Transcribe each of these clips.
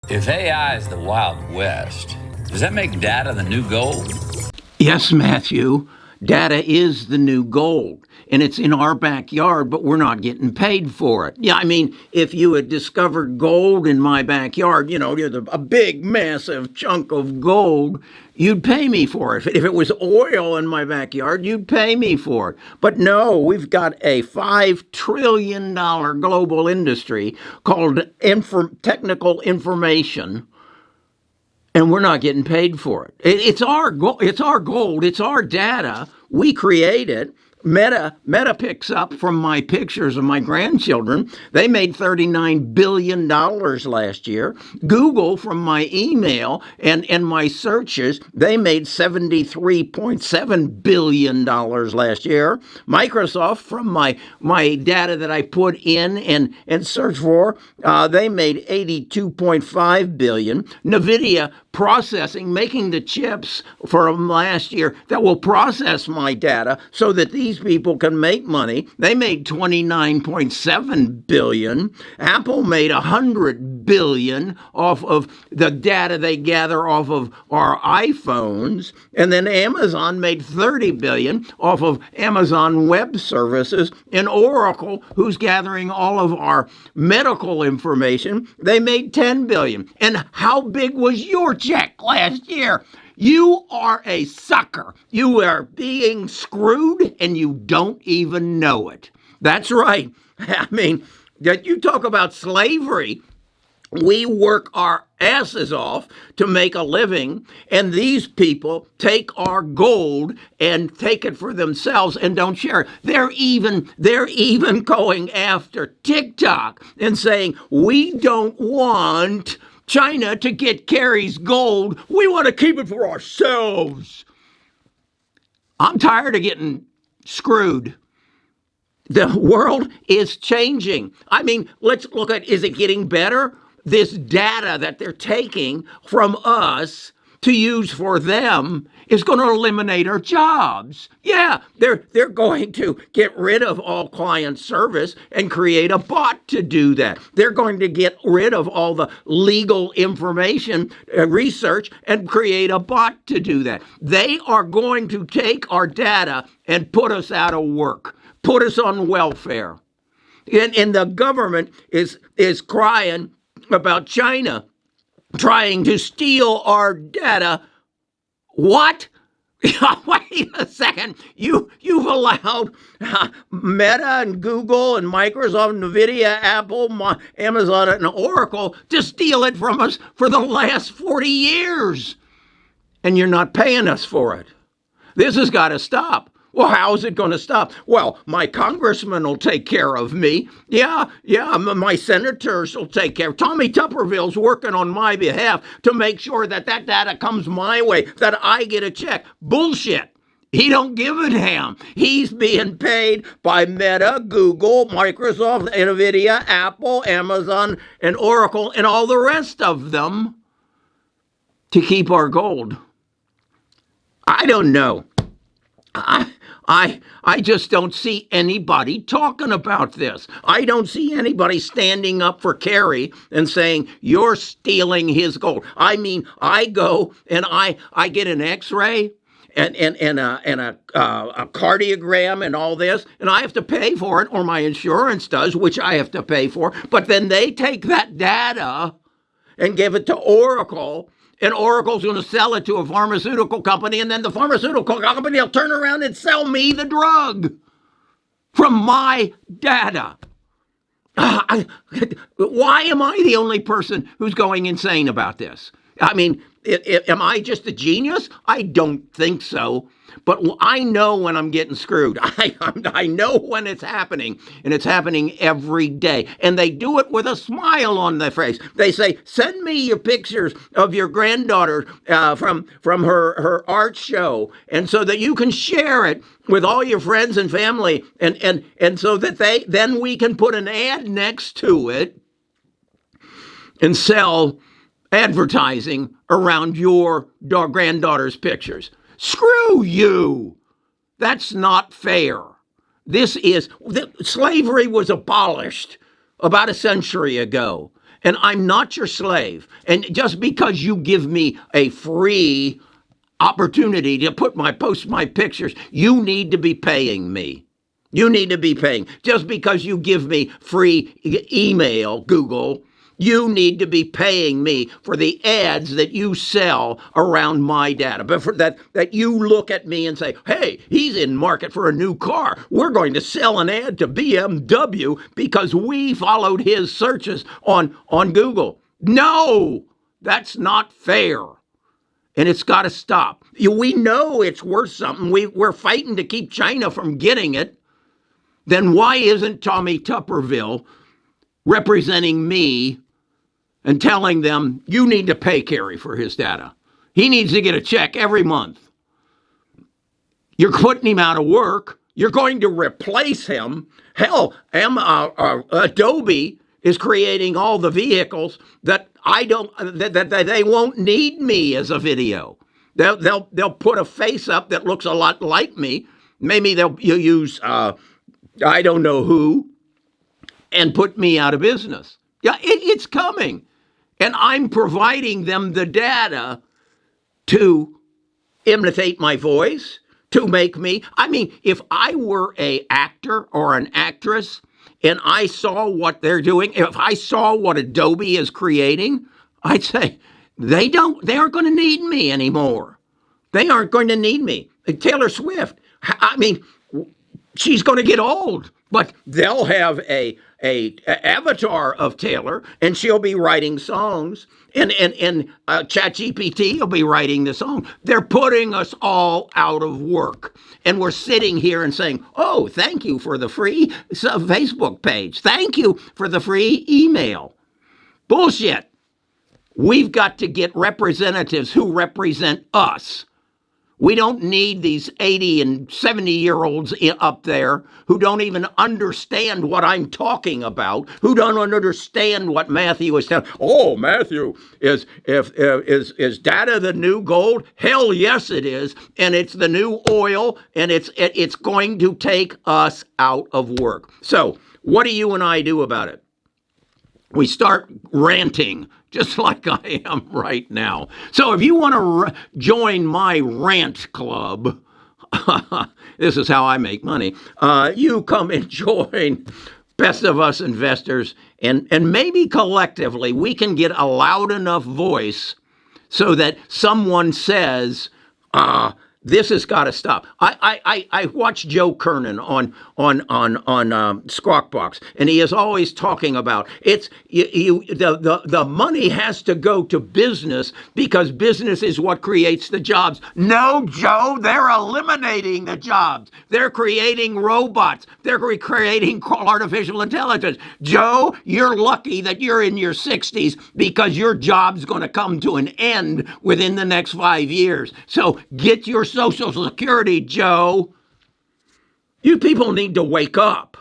If AI is the Wild West, does that make data the new gold? Yes, Matthew. Data is the new gold, and it's in our backyard, but we're not getting paid for it. Yeah, I mean, if you had discovered gold in my backyard, there's a big, massive chunk of gold, you'd pay me for it. If it was oil in my backyard, you'd pay me for it. But no, we've got a $5 trillion global industry called technical information, and we're not getting paid for it. It's our gold. It's our gold. It's our data. We create it. Meta picks up from my pictures of my grandchildren. They made $39 billion last year. Google, from my email and my searches, they made $73.7 billion last year. Microsoft, from my data that I put in and search for, they made $82.5 billion. NVIDIA processing, making the chips from last year that will process my data so that these people can make money. They made $29.7 billion. Apple made $100 billion off of the data they gather off of our iPhones. And then Amazon made $30 billion off of Amazon Web Services. And Oracle, who's gathering all of our medical information, they made $10 billion. And how big was your check last year? You are a sucker. You are being screwed and you don't even know it. That's right. I mean, you talk about slavery. We work our asses off to make a living, and these people take our gold and take it for themselves and don't share it. They're even going after TikTok and saying, we don't want China to get Kerry's gold. We want to keep it for ourselves. I'm tired of getting screwed. The world is changing. I mean, let's look at, is it getting better? This data that they're taking from us to use for them is going to eliminate our jobs. Yeah, they're going to get rid of all client service and create a bot to do that. They're going to get rid of all the legal information research and create a bot to do that. They are going to take our data and put us out of work, put us on welfare. And the government is crying about China trying to steal our data. What? Wait a second. You've allowed Meta and Google and Microsoft, NVIDIA, Apple, Amazon, and Oracle to steal it from us for the last 40 years. And you're not paying us for it. This has got to stop. Well, how is it going to stop? Well, my congressman will take care of me. Yeah, my senators will take care. Tommy Tupperville's working on my behalf to make sure that data comes my way, that I get a check. Bullshit. He don't give a damn. He's being paid by Meta, Google, Microsoft, NVIDIA, Apple, Amazon, and Oracle, and all the rest of them to keep our gold. I don't know. I just don't see anybody talking about this. I don't see anybody standing up for Kerry and saying, you're stealing his gold. I mean, I go and I get an X-ray and a cardiogram and all this, and I have to pay for it, or my insurance does, which I have to pay for. But then they take that data and give it to Oracle, and Oracle's going to sell it to a pharmaceutical company, and then the pharmaceutical company will turn around and sell me the drug from my data. Why am I the only person who's going insane about this? I mean, am I just a genius? I don't think so. But I know when I'm getting screwed. I know when it's happening, and it's happening every day. And they do it with a smile on their face. They say, send me your pictures of your granddaughter from her art show, and so that you can share it with all your friends and family, and so that then we can put an ad next to it and sell advertising around your granddaughter's pictures. Screw you. That's not fair. Slavery was abolished about a century ago. and I'm not your slave. And just because you give me a free opportunity to post my pictures, you need to be paying me. You need to be paying. Just because you give me free email, Google, you need to be paying me for the ads that you sell around my data. But for that you look at me and say, hey, he's in market for a new car. We're going to sell an ad to BMW because we followed his searches on Google. No, that's not fair. And it's got to stop. We know it's worth something. We're fighting to keep China from getting it. Then why isn't Tommy Tupperville representing me and telling them, you need to pay Kerry for his data? He needs to get a check every month. You're putting him out of work. You're going to replace him. Hell, Adobe is creating all the vehicles that that they won't need me as a video. They'll put a face up that looks a lot like me. Maybe they'll use I don't know who, and put me out of business. Yeah, it's coming, and I'm providing them the data to imitate my voice, to make me. I mean, if I were an actor or an actress, and I saw what they're doing, if I saw what Adobe is creating, I'd say, they aren't going to need me anymore. They aren't going to need me. Taylor Swift, I mean, she's going to get old, but they'll have a avatar of Taylor, and she'll be writing songs, and ChatGPT will be writing the song. They're putting us all out of work, and we're sitting here and saying, oh, thank you for the free Facebook page. Thank you for the free email. Bullshit. We've got to get representatives who represent us. We don't need these 80 and 70-year-olds up there who don't even understand what I'm talking about, who don't understand what Matthew is telling. Oh, Matthew, is data the new gold? Hell yes, it is. And it's the new oil, and it's going to take us out of work. So what do you and I do about it? We start ranting, just like I am right now. So if you want to join my rant club, this is how I make money. You come and join Best of Us Investors, and maybe collectively we can get a loud enough voice so that someone says, this has got to stop. I watch Joe Kernan on Squawk Box, and he is always talking about the money has to go to business because business is what creates the jobs. No, Joe, they're eliminating the jobs. They're creating robots. They're creating artificial intelligence. Joe, you're lucky that you're in your 60s because your job's going to come to an end within the next 5 years. So get your Social Security, Joe. You people need to wake up.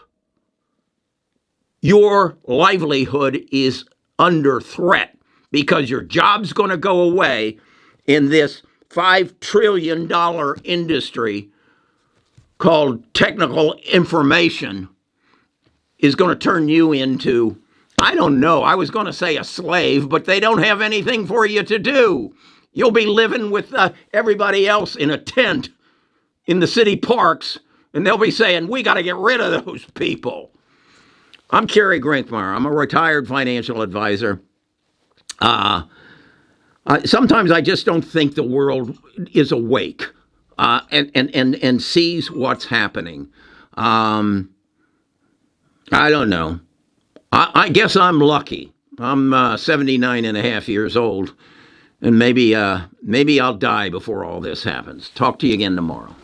Your livelihood is under threat because your job's going to go away in this $5 trillion industry called technical information is going to turn you into, I don't know, I was going to say a slave, but they don't have anything for you to do. You'll be living with everybody else in a tent in the city parks, and they'll be saying, we got to get rid of those people. I'm Kerry Grinkmeyer. I'm a retired financial advisor. Sometimes I just don't think the world is awake and sees what's happening. I don't know. I guess I'm lucky. I'm 79 and a half years old. And maybe I'll die before all this happens. Talk to you again tomorrow.